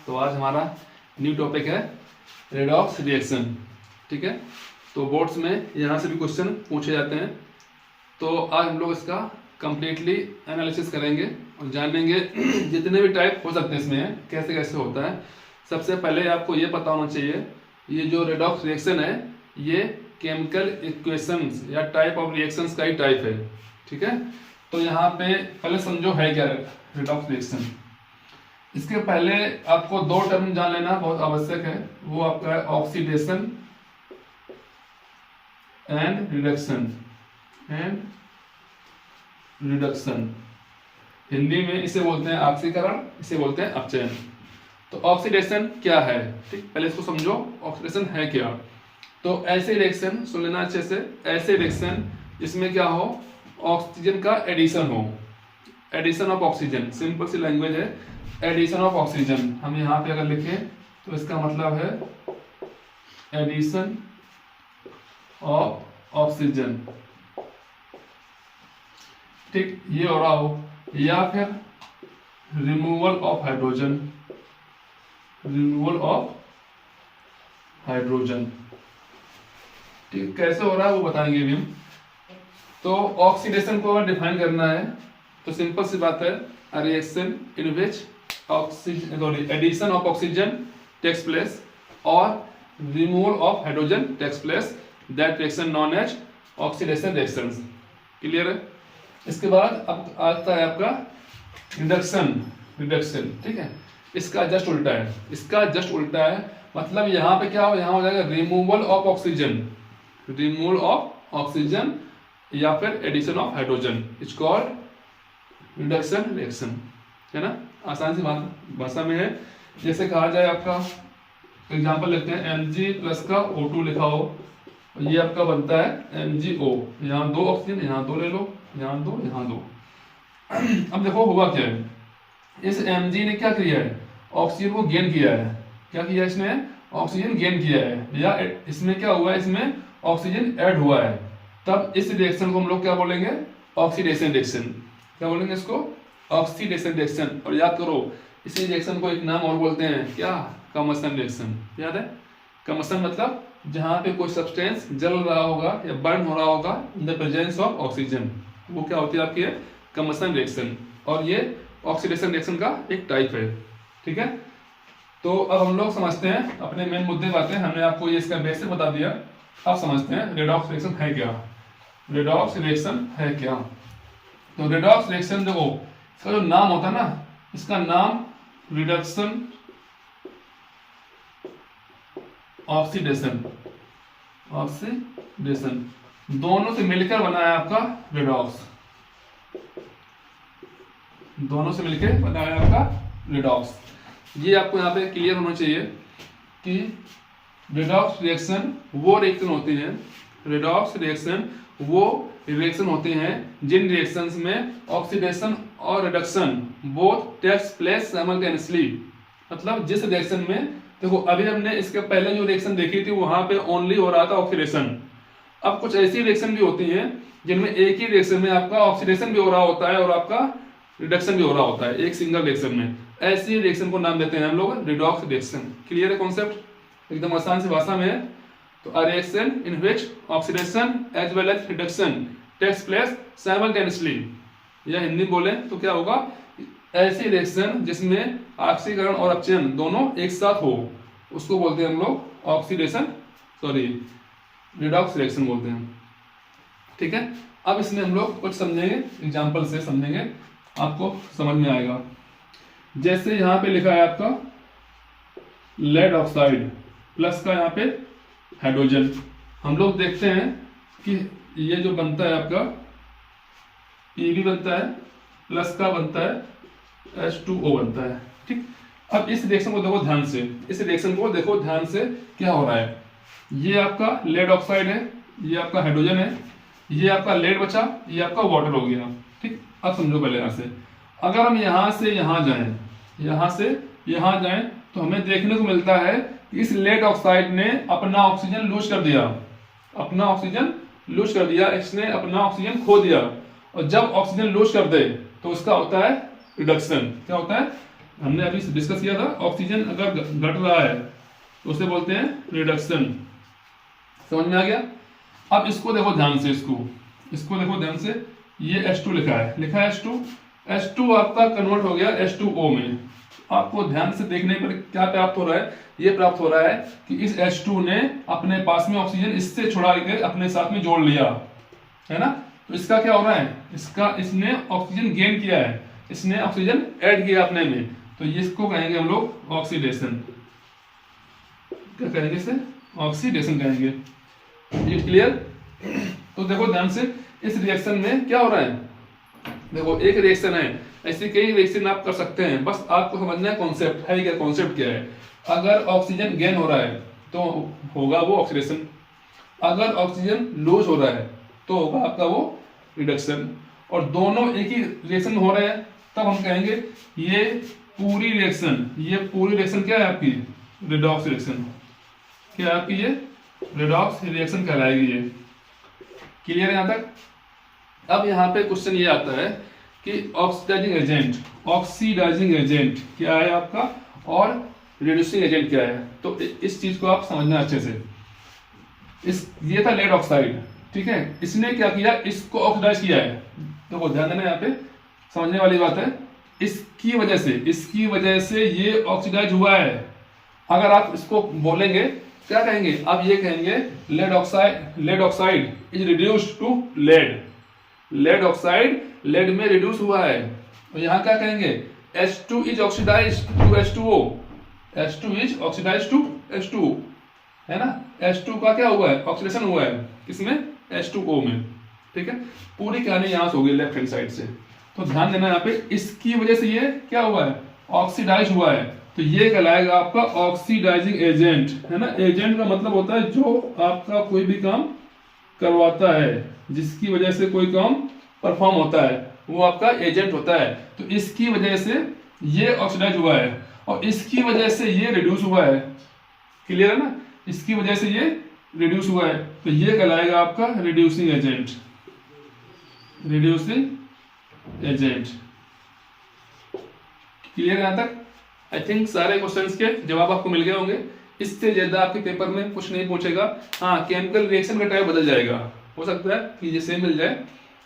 तो आज हमारा न्यू टॉपिक है रेडॉक्स रिएक्शन। ठीक है, तो बोर्ड्स में यहाँ से भी क्वेश्चन पूछे जाते हैं, तो आज हम लोग इसका कंप्लीटली एनालिसिस करेंगे और जानेंगे जितने भी टाइप हो सकते हैं इसमें कैसे कैसे होता है। सबसे पहले आपको ये पता होना चाहिए ये जो रेडॉक्स रिएक्शन है ये केमिकल इक्वेशंस या टाइप ऑफ रिएक्शंस का ही टाइप है। ठीक है, तो यहाँ पे पहले समझो है क्या रेडॉक्स रिएक्शन। इसके पहले आपको दो टर्म जान लेना बहुत आवश्यक है, वो आपका है ऑक्सीडेशन एंड रिडक्शन। हिंदी में इसे बोलते हैं ऑक्सीकरण, इसे बोलते हैं अपचयन। तो ऑक्सीडेशन क्या है, ठीक, पहले इसको समझो ऑक्सीडेशन है क्या। तो ऐसे रिएक्शन सुन लेना अच्छे से, ऐसे रिएक्शन जिसमें क्या हो, ऑक्सीजन का एडिशन हो, एडिशन ऑफ ऑक्सीजन, सिंपल सी लैंग्वेज है, एडिशन ऑफ ऑक्सीजन। हम यहाँ पे अगर लिखें तो इसका मतलब है एडिशन ऑफ ऑक्सीजन। ठीक, ये हो रहा हो, या फिर removal of hydrogen, removal of hydrogen. ठीक, कैसे हो रहा है वो बताएंगे अभी हम। तो ऑक्सीडेशन को अगर डिफाइन करना है तो सिंपल सी बात है, reaction in which addition of oxygen takes place और removal of hydrogen takes place, that reaction known as oxidation reactions. Clear है। इसके बाद अब आता है आपका रिडक्शन। ठीक है, इसका जस्ट उल्टा है, इसका जस्ट उल्टा है। मतलब यहाँ पे क्या हो, यहाँ हो जाएगा removal of oxygen, removal of oxygen या फिर addition of hydrogen, it's called reduction reaction. है ना, आसान सी भाषा में है। जैसे कहा जाए, आपका एग्जांपल लेते हैं, Mg प्लस का O2 लिखा हो, ये आपका बनता है MgO। यहाँ दो ऑक्सीजन, यहाँ दो ले लो, यहाँ दो, यहाँ दो। अब देखो हुआ क्या है, इस Mg ने क्या किया है, ऑक्सीजन को गेन किया है। क्या किया इसने, ऑक्सीजन गेन किया है, या इसमें क्या हुआ है, इसमें ऑक्सीजन ऐड हुआ है। तब इस रिएक्शन को हम लोग क्या बोलेंगे, ऑक्सीडेशन रिएक्शन। क्या बोलेंगे इसको, ऑक्सीडेशन रिएक्शन। और याद करो इसी रिएक्शन को एक नाम और बोलते हैं, क्या, कम्बशन रिएक्शन। याद है, कम्बशन मतलब जहां पे कोई सब्सटेंस जल रहा होगा या बर्न हो रहा होगा in the presence of oxygen, वो क्या होती है आपकी, कम्बशन रिएक्शन। और ये ऑक्सीडेशन रिएक्शन का एक टाइप है। ठीक है, तो अब हम लोग समझते हैं अपने मेन मुद्दे बातें। हमने आपको ये इसका बेसिक बता दिया, अब समझते हैं रेडॉक्स रिएक्शन है क्या। रेडॉक्स रिएक्शन है क्या, तो रेडॉक्स रिएक्शन देखो इसका जो नाम होता है ना, इसका नाम रिडक्शन ऑक्सीडेशन दोनों से मिलकर बना है आपका रेडॉक्स, दोनों से मिलकर बना है आपका रेडॉक्स। ये आपको यहाँ पे क्लियर होना चाहिए कि रेडॉक्स रिएक्शन वो रिएक्शन होती है, रेडॉक्स रिएक्शन वो रिएक्शन होते हैं जिन रिएक्शंस में ऑक्सीडेशन और reduction both takes place simultaneously. मतलब जिस रिएक्शन में, देखो अभी हमने इसके पहले जो रिएक्शन देखी थी वहां पे ओनली हो रहा था ऑक्सीडेशन। अब कुछ ऐसी रिएक्शन भी होती हैं जिनमें एक ही रिएक्शन में आपका ऑक्सीडेशन भी हो रहा होता है और आपका रिडक्शन भी हो रहा होता है एक सिंगल रिएक्शन में। ऐसी रिएक्शन को नाम देते हैं हम लोग रेडॉक्स रिएक्शन। क्लियर है कॉन्सेप्ट, एकदम आसान सी भाषा में है। तो a reaction in which oxidation as well as reduction takes place simultaneously, या हिंदी बोले तो क्या होगा, ऐसी रिएक्शन जिसमें ऑक्सीकरण और अपचयन दोनों एक साथ हो, उसको बोलते हैं हम लोग ऑक्सीडेशन रिडॉक्स रिएक्शन बोलते हैं। ठीक है, अब इसमें हम लोग कुछ समझेंगे, एग्जांपल से समझेंगे, आपको समझ में आएगा। जैसे यहाँ पे लिखा है आपका लेड ऑक्साइड प्लस का यहाँ पे हाइड्रोजन। हम लोग देखते हैं कि ये जो बनता है आपका Pb बनता है, प्लस का बनता है H2O बनता है। ठीक, अब इस रिएक्शन को देखो ध्यान से, इस रिएक्शन को देखो ध्यान से, क्या हो रहा है, ये आपका लेड ऑक्साइड है, ये आपका हाइड्रोजन है, ये आपका लेड बचा, ये आपका वाटर हो गया। ठीक, अब समझो पहले यहाँ से, अगर हम यहाँ से यहाँ जाएं, यहाँ से यहाँ जाएं तो हमें देखने को मिलता है कि इस लेड ऑक्साइड ने अपना ऑक्सीजन लूज कर दिया, अपना ऑक्सीजन लूज कर दिया, इसने अपना ऑक्सीजन खो दिया। और जब ऑक्सीजन लूज कर दे तो उसका होता है रिडक्शन। क्या होता है, हमने अभी डिस्कस किया था, ऑक्सीजन अगर घट रहा है तो उसे बोलते हैं रिडक्शन। समझ में आ गया? अब इसको देखो ध्यान से, इसको देखो ध्यान से, ये H2 लिखा है H2 आपका कन्वर्ट हो गया H2O में। आपको ध्यान से देखने पर क्या प्राप्त हो रहा है? ये प्राप्त हो रहा है कि इस H2 ने अपने पास में ऑक्सीजन इससे छुड़ा के अपने साथ में जोड़ लिया, है ना। तो इसका क्या हो रहा है? इसने ऑक्सीजन गेन किया है, इसने ऑक्सीजन ऐड किया अपने में, तो इसको कहेंगे हम लोग ऑक्सीडेशन। क्या कहेंगे इसे? ऑक्सीडेशन कहेंगे। ये क्लियर? तो देखो ध्यान से, इस रिएक्शन में क्या हो रहा है? देखो एक रिएक्शन है, ऐसे कई रिएक्शन आप कर सकते हैं, बस आपको समझना है कॉन्सेप्ट है क्या, कॉन्सेप्ट क्या है। अगर ऑक्सीजन गेन हो रहा है तो होगा वो ऑक्सीडेशन, अगर ऑक्सीजन लूज हो रहा है तो होगा आपका वो रिडक्शन। और दोनों एक ही रिएक्शन में हो रहे हैं तब हम कहेंगे ये पूरी रिएक्शन क्या है आपकी? Redox reaction. क्या है आपकी? ये रिडॉक्स रिएक्शन कहलाएगी। ये क्लियर है यहां तक? अब यहाँ पे क्वेश्चन ये आता है कि ऑक्सीडाइजिंग एजेंट क्या है आपका और रिड्यूसिंग एजेंट क्या है। तो इस चीज को आप समझना अच्छे से। ये था लेड ऑक्साइड, ठीक है। इसने क्या किया? इसको ऑक्सीडाइज किया है। तो ध्यान देना, यहाँ पे समझने वाली बात है। इसकी वजह से ये ऑक्सीडाइज हुआ है। अगर आप इसको बोलेंगे क्या कहेंगे? आप ये कहेंगे lead oxide is reduced to lead. Lead oxide lead में रिड्यूस हुआ है। तो यहाँ क्या कहेंगे? H2 is oxidised to H2O। H2 is oxidised to H2O, है ना। H2 का क्या हुआ है? ऑक्सीडेशन हुआ है किसमें? H2O में, ठीक है। पूरी कहानी यहाँ से होगी लेफ्ट हैंड साइड से। तो ध्यान देना यहाँ पे, इसकी वजह से ये क्या हुआ है? ऑक्सीडाइज हुआ है। तो ये कहलाएगा आपका ऑक्सीडाइजिंग एजेंट, है ना। एजेंट का मतलब होता है जो आपका कोई भी काम करवाता है, जिसकी वजह से कोई काम परफॉर्म होता है, वो आपका एजेंट होता है। तो इसकी वजह से ये ऑक्सीडाइज हुआ है और इसकी वजह से ये रिड्यूस हुआ है। क्लियर है ना? इसकी वजह से ये रिड्यूस हुआ है, तो ये कहलाएगा आपका रिड्यूसिंग एजेंट। क्लियर है यहां तक? आई थिंक सारे क्वेश्चंस के जवाब आपको मिल गए होंगे। इससे ज्यादा आपके पेपर में कुछ नहीं पूछेगा। हाँ, केमिकल रिएक्शन का टाइप बदल जाएगा, हो सकता है कि ये सेम मिल जाए।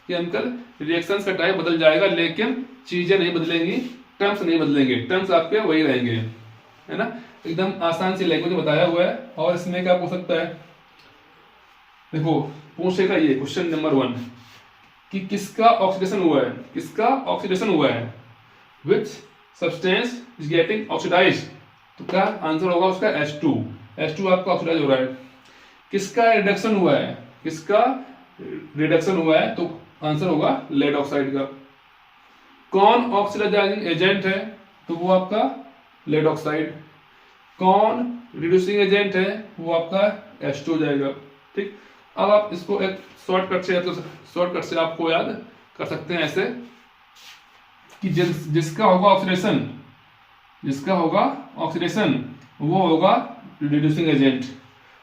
केमिकल रिएक्शंस का टाइप बदल जाएगा, लेकिन चीजें नहीं बदलेंगी, टर्म्स नहीं बदलेंगे, टर्म्स आपके वही रहेंगे, है ना। एकदम आसान सी लैंग्वेज में बताया हुआ है। और इसमें क्या पूछ सकता है? देखो पूछेगा ये क्वेश्चन नंबर 1 कि किसका ऑक्सीडेशन हुआ है, which substance is getting oxidised. तो क्या आंसर होगा उसका? H2 आपका ऑक्सीडाइज हो रहा है। किसका रिडक्शन हुआ है? तो आंसर होगा लेड ऑक्साइड का। कौन ऑक्सीडाइजिंग एजेंट है? तो वो आपका लेड ऑक्साइड। कौन रिड्यूसिंग एजेंट है? वो आपका H2 हो जाएगा, ठीक। अब आप इसको एक शॉर्टकट से आपको याद कर सकते हैं ऐसे कि जिसका होगा ऑक्सीडेशन वो होगा रिड्यूसिंग एजेंट,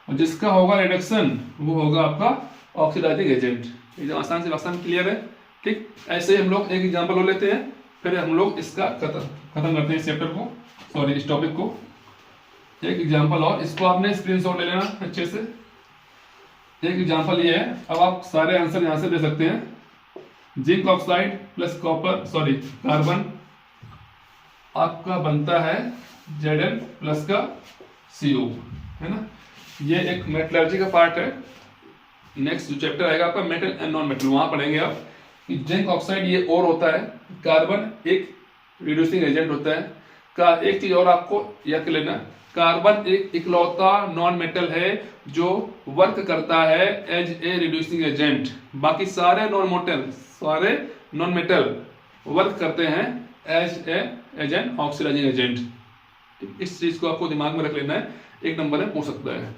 और जिसका होगा रिडक्शन वो होगा आपका ऑक्सीडाइजिंग एजेंट। एकदम आसान से आसान, क्लियर है, ठीक। ऐसे ही हम लोग एक एग्जांपल हो लेते हैं, फिर हम लोग इसका खत्म करते हैं इस चैप्टर को, सॉरी इस टॉपिक को। एक एग्जांपल और, इसको आपने स्क्रीनशॉट ले लेना अच्छे से। एक एग्जांपल ये है, अब आप सारे आंसर यहां से दे सकते हैं। जिंक ऑक्साइड प्लस कार्बन आपका बनता है Zn प्लस का CO, है ना। ये एक मेटलर्जी का पार्ट है। नेक्स्ट जो चैप्टर आएगा आपका मेटल एंड नॉन मेटल, वहां पढ़ेंगे आप कि जिंक ऑक्साइड ये और होता है, कार्बन एक रिड्यूसिंग एजेंट होता है। का एक चीज और आपको याद कर लेना, कार्बन एक इकलौता नॉन मेटल है जो वर्क करता है एज ए रिड्यूसिंग एजेंट। बाकी सारे नॉन मेटल वर्क करते हैं एज एन ऑक्सीडाइजिंग एजेंट। इस चीज को आपको दिमाग में रख लेना है, एक नंबर में पूछ सकता है।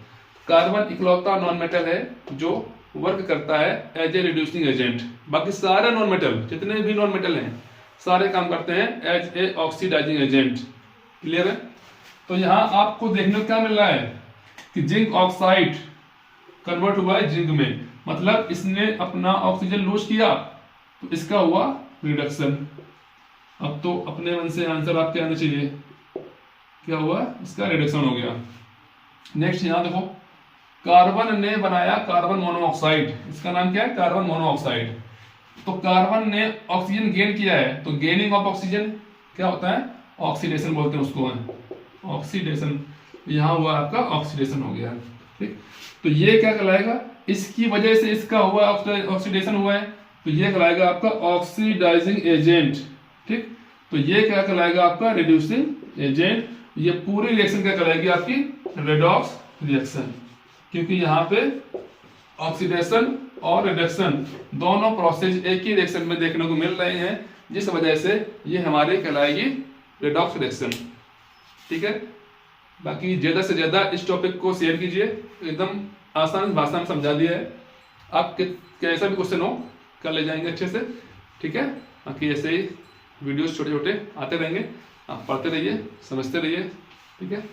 कार्बन इकलौता नॉन मेटल है जो वर्क करता है एज ए रिड्यूसिंग एजेंट। बाकी सारे नॉन मेटल, जितने भी नॉन मेटल हैं, सारे काम करते हैं as a oxidising agent. Clear है? तो यहां आपको देखने को क्या मिल रहा है कि जिंक ऑक्साइड कन्वर्ट हुआ है जिंक में, मतलब इसने अपना ऑक्सीजन लूज किया तो इसका हुआ रिडक्शन। अब तो अपने मन से आंसर आपके आना चाहिए, क्या हुआ, इसका रिडक्शन हो गया। नेक्स्ट यहाँ देखो, कार्बन ने बनाया कार्बन मोनोऑक्साइड, इसका नाम क्या है, कार्बन मोनोऑक्साइड। तो कार्बन ने ऑक्सीजन गेन किया है, तो गेनिंग ऑफ ऑक्सीजन क्या होता है, ऑक्सीडेशन बोलते हैं उसको, ऑक्सीडेशन। यहाँ हुआ आपका ऑक्सीडेशन हो गया, ठीक। तो ये क्या कहलाएगा, इसकी वजह से इसका हुआ ऑक्सीडेशन हुआ है, तो ये कहलाएगा आपका ऑक्सीडाइजिंग एजेंट, ठीक। तो ये क्या कहलाएगा आपका रिड्यूसिंग एजेंट। ये पूरी रिएक्शन क्या कहलाएगी आपकी, रेडॉक्स रिएक्शन, क्योंकि यहाँ पे ऑक्सीडेशन और रिडक्शन दोनों प्रोसेस एक ही रिएक्शन में देखने को मिल रहे हैं, जिस वजह से ये हमारे कहलाएगी रेडॉक्स रिएक्शन, ठीक है। बाकी ज्यादा से ज्यादा इस टॉपिक को शेयर कीजिए, एकदम आसान भाषा में समझा दिया है। आप कैसा भी क्वेश्चन हो कर ले जाएंगे अच्छे से, ठीक है। बाकी ऐसे ही वीडियोस छोटे छोटे आते रहेंगे, आप पढ़ते रहिए, समझते रहिए, ठीक है।